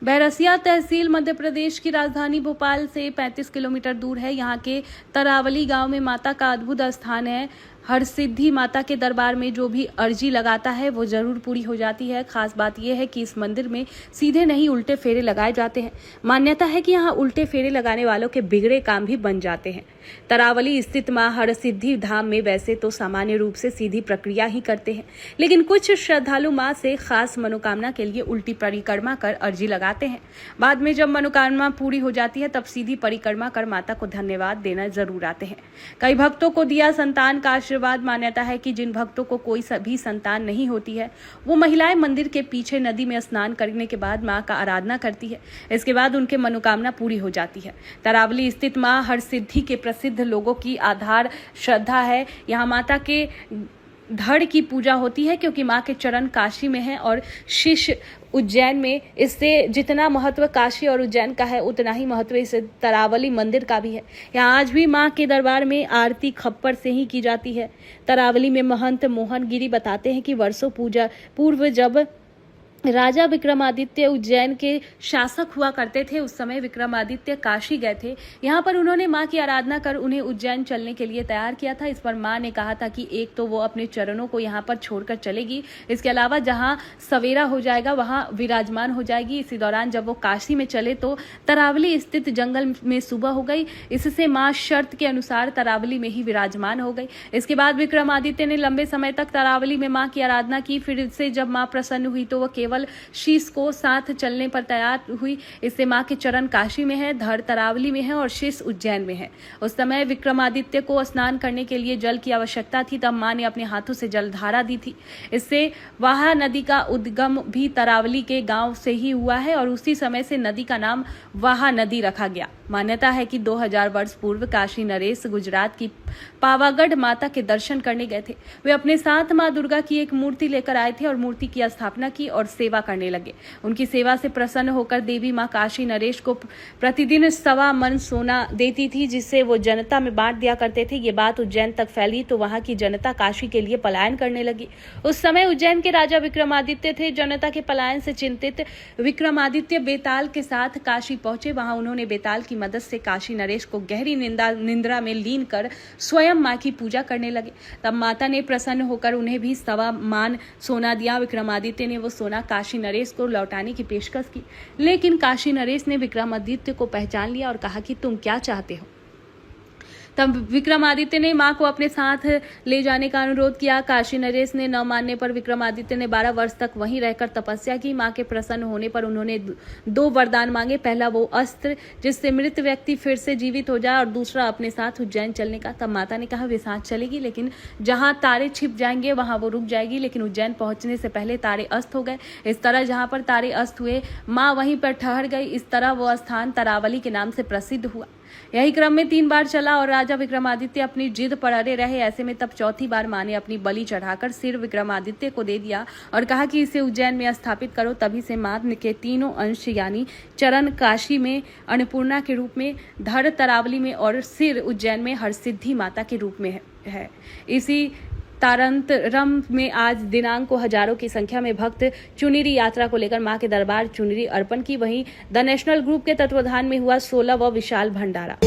बैरसिया तहसील मध्य प्रदेश की राजधानी भोपाल से 35 किलोमीटर दूर है। यहाँ के तरावली गांव में माता का अद्भुत स्थान है। हरसिद्धि माता के दरबार में जो भी अर्जी लगाता है वो जरूर पूरी हो जाती है। खास बात यह है कि इस मंदिर में सीधे नहीं उल्टे फेरे लगाए जाते हैं। मान्यता है कि यहाँ उल्टे फेरे लगाने वालों के बिगड़े काम भी बन जाते हैं। तरावली स्थित मां हरसिद्धि धाम में वैसे तो सामान्य रूप से सीधी प्रक्रिया ही करते हैं, लेकिन कुछ श्रद्धालु मां से खास मनोकामना के लिए उल्टी परिक्रमा कर अर्जी लगाते हैं। बाद में जब मनोकामना पूरी हो जाती है तब सीधी परिक्रमा कर माता को धन्यवाद देना जरूर आते हैं। कई भक्तों को दिया संतान का आशीर्वाद। मान्यता है कि जिन भक्तों को कोई भी संतान नहीं होती है वो महिलाएं मंदिर के पीछे नदी में स्नान करने के बाद मां का आराधना करती है। इसके बाद उनके मनोकामना पूरी हो जाती है। तरावली स्थित मां हरसिद्धि के प्रसिद्ध लोगों की आधार श्रद्धा है। यहाँ माता के धड़ की पूजा होती है क्योंकि मां के चरण काशी में है और शीश उज्जैन में। इससे जितना महत्व काशी और उज्जैन का है उतना ही महत्व इस तरावली मंदिर का भी है। यहाँ आज भी मां के दरबार में आरती खप्पर से ही की जाती है। तरावली में महंत मोहन गिरी बताते हैं कि वर्षों पूर्व जब राजा विक्रमादित्य उज्जैन के शासक हुआ करते थे उस समय विक्रमादित्य काशी गए थे। यहाँ पर उन्होंने मां की आराधना कर उन्हें उज्जैन चलने के लिए तैयार किया था। इस पर मां ने कहा था कि एक तो वो अपने चरणों को यहाँ पर छोड़कर चलेगी, इसके अलावा जहाँ सवेरा हो जाएगा वहाँ विराजमान हो जाएगी। इसी दौरान जब वो काशी में चले तो तरावली स्थित जंगल में सुबह हो गई। इससे मां शर्त के अनुसार तरावली में ही विराजमान हो गई। इसके बाद विक्रमादित्य ने लंबे समय तक तरावली में मां की आराधना की। फिर से जब मां प्रसन्न हुई तो वह केवल शीश को साथ चलने पर तैयार हुई। इससे मां के चरण काशी में है, धड़ तरावली में है और शीश उज्जैन में है। उस समय विक्रमादित्य को स्नान करने के लिए जल की आवश्यकता थी, तब मां ने अपने हाथों से जलधारा दी थी। इससे वाहा नदी का उद्गम भी तरावली के गांव से ही हुआ है और उसी समय से नदी का नाम वाहा नदी रखा गया। मान्यता है कि 2000 वर्ष पूर्व काशी नरेश गुजरात की पावागढ़ माता के दर्शन करने गए थे। वे अपने साथ मां दुर्गा की एक मूर्ति लेकर आए थे और मूर्ति की स्थापना की और सेवा करने लगे। उनकी सेवा से प्रसन्न होकर देवी मां काशी नरेश को प्रतिदिन 1.25 मन सोना देती थी, जिससे वो जनता में बांट दिया करते थे। ये बात उज्जैन तक फैली तो वहां की जनता काशी के लिए पलायन करने लगी। उस समय उज्जैन के राजा विक्रमादित्य थे। जनता के पलायन से चिंतित विक्रमादित्य बेताल के साथ काशी पहुंचे। वहां उन्होंने बेताल की मदद से काशी नरेश को गहरी निंद्रा में लीन कर स्वयं मां की पूजा करने लगे। तब माता ने प्रसन्न होकर उन्हें भी 1.25 मान सोना दिया। विक्रमादित्य ने वो सोना काशी नरेश को लौटाने की पेशकश की, लेकिन काशी नरेश ने विक्रमादित्य को पहचान लिया और कहा कि तुम क्या चाहते हो। तब विक्रमादित्य ने मां को अपने साथ ले जाने का अनुरोध किया। काशी नरेश ने न मानने पर विक्रमादित्य ने 12 वर्ष तक वहीं रहकर तपस्या की। मां के प्रसन्न होने पर उन्होंने 2 वरदान मांगे। पहला वो अस्त्र जिससे मृत व्यक्ति फिर से जीवित हो जाए और दूसरा अपने साथ उज्जैन चलने का। तब माता ने कहा वे साथ चलेगी, लेकिन जहां तारे छिप जाएंगे वहां वो रुक जाएगी। लेकिन उज्जैन पहुंचने से पहले तारे अस्त हो गए। इस तरह जहां पर तारे अस्त हुए मां वहीं पर ठहर गई। इस तरह वो स्थान तरावली के नाम से प्रसिद्ध हुआ। यही क्रम में 3 बार चला और राजा विक्रमादित्य अपनी जिद पर अड़े रहे। ऐसे में तब चौथी बार मां ने अपनी बलि चढ़ाकर सिर विक्रमादित्य को दे दिया और कहा कि इसे उज्जैन में स्थापित करो। तभी से मां के तीनों अंश यानी चरण काशी में अन्नपूर्णा के रूप में, धड़ तरावली में और सिर उज्जैन में हरसिद्धि माता के रूप में है। इसी तारंतरम में आज दिनांक को हजारों की संख्या में भक्त चुनिरी यात्रा को लेकर मां के दरबार चुनिरी अर्पण की। वहीं द नेशनल ग्रुप के तत्वाधान में हुआ 16वां विशाल भंडारा।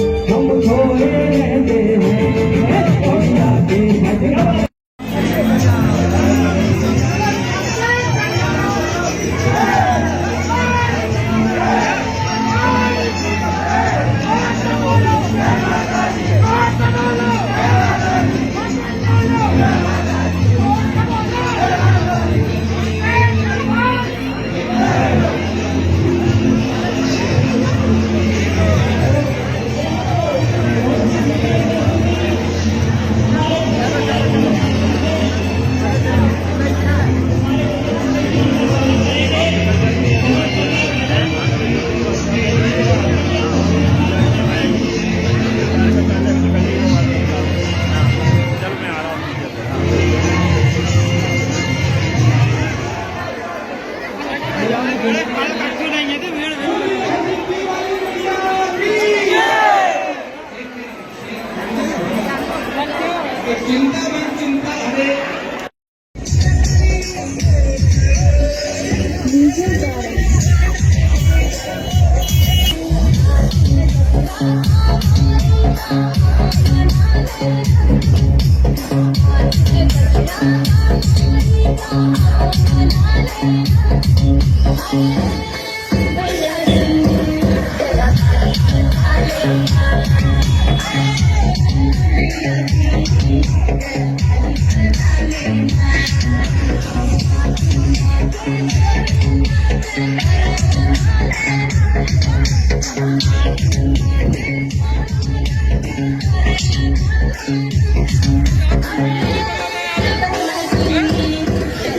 कि चिंता मत चिंता हरे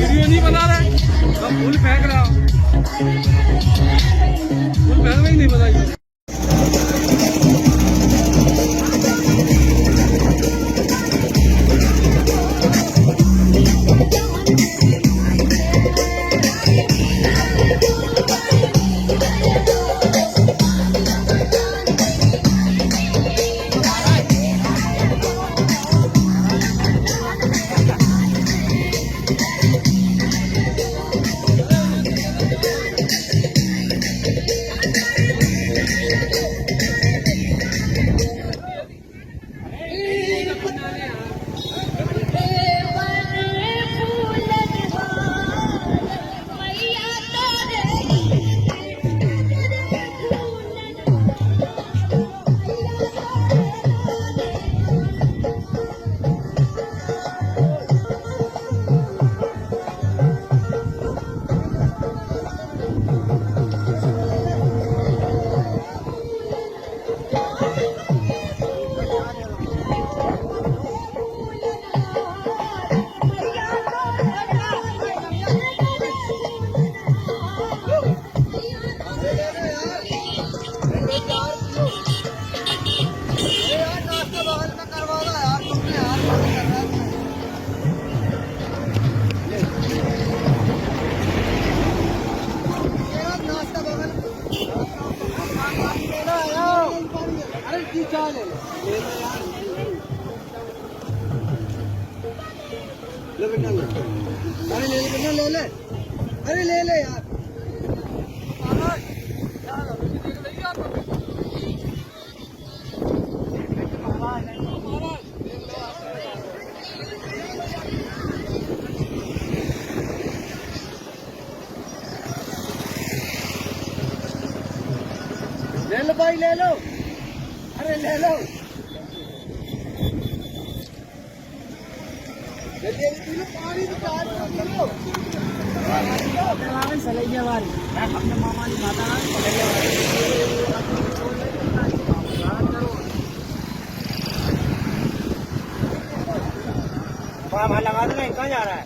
वीडियो नहीं बना रहा है, फूल फेंक रहा फूल फेंकना ही नहीं बताइए। अरे ले ले यार ले लो भाई ले लो, अरे ले लो पानी तो सलैया वाली अपने मामा की माता लगा दो, कहाँ जा रहा है।